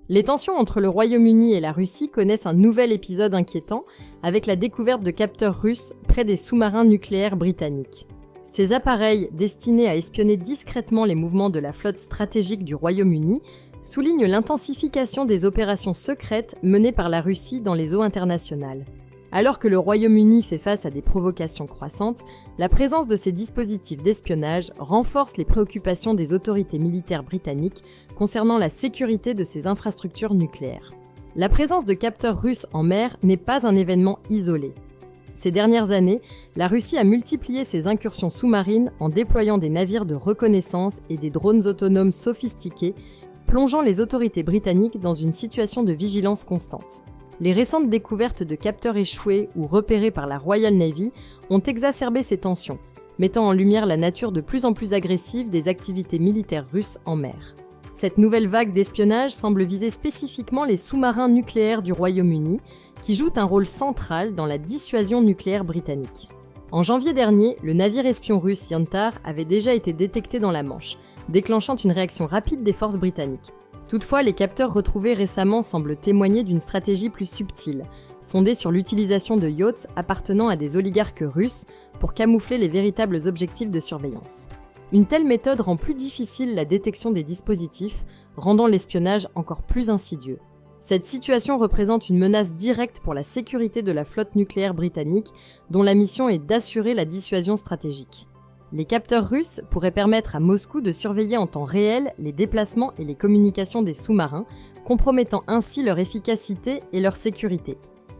Les tensions entre le Royaume-Uni et la Russie connaissent un nouvel épisode inquiétant avec la découverte de capteurs russes près des sous-marins nucléaires britanniques. Ces appareils, destinés à espionner discrètement les mouvements de la flotte stratégique du Royaume-Uni, soulignent l'intensification des opérations secrètes menées par la Russie dans les eaux internationales. Alors que le Royaume-Uni fait face à des provocations croissantes, la présence de ces dispositifs d'espionnage renforce les préoccupations des autorités militaires britanniques concernant la sécurité de ces infrastructures nucléaires. La présence de capteurs russes en mer n'est pas un événement isolé. Ces dernières années, la Russie a multiplié ses incursions sous-marines en déployant des navires de reconnaissance et des drones autonomes sophistiqués, plongeant les autorités britanniques dans une situation de vigilance constante. Les récentes découvertes de capteurs échoués ou repérés par la Royal Navy ont exacerbé ces tensions, mettant en lumière la nature de plus en plus agressive des activités militaires russes en mer. Cette nouvelle vague d'espionnage semble viser spécifiquement les sous-marins nucléaires du Royaume-Uni, qui jouent un rôle central dans la dissuasion nucléaire britannique. En janvier dernier, le navire espion russe Yantar avait déjà été détecté dans la Manche, déclenchant une réaction rapide des forces britanniques. Toutefois, les capteurs retrouvés récemment semblent témoigner d'une stratégie plus subtile, fondée sur l'utilisation de yachts appartenant à des oligarques russes pour camoufler les véritables objectifs de surveillance. Une telle méthode rend plus difficile la détection des dispositifs, rendant l'espionnage encore plus insidieux. Cette situation représente une menace directe pour la sécurité de la flotte nucléaire britannique, dont la mission est d'assurer la dissuasion stratégique. Les capteurs russes pourraient permettre à Moscou de surveiller en temps réel les déplacements et les communications des sous-marins, compromettant ainsi leur efficacité et leur sécurité.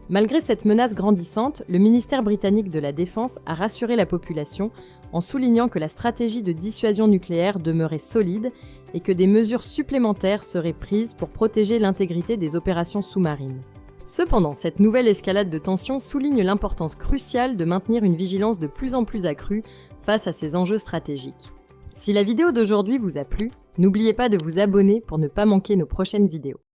Malgré cette menace grandissante, le ministère britannique de la Défense a rassuré la population en soulignant que la stratégie de dissuasion nucléaire demeurait solide et que des mesures supplémentaires seraient prises pour protéger l'intégrité des opérations sous-marines. Cependant, cette nouvelle escalade de tensions souligne l'importance cruciale de maintenir une vigilance de plus en plus accrue face à ces enjeux stratégiques. Si la vidéo d'aujourd'hui vous a plu, n'oubliez pas de vous abonner pour ne pas manquer nos prochaines vidéos.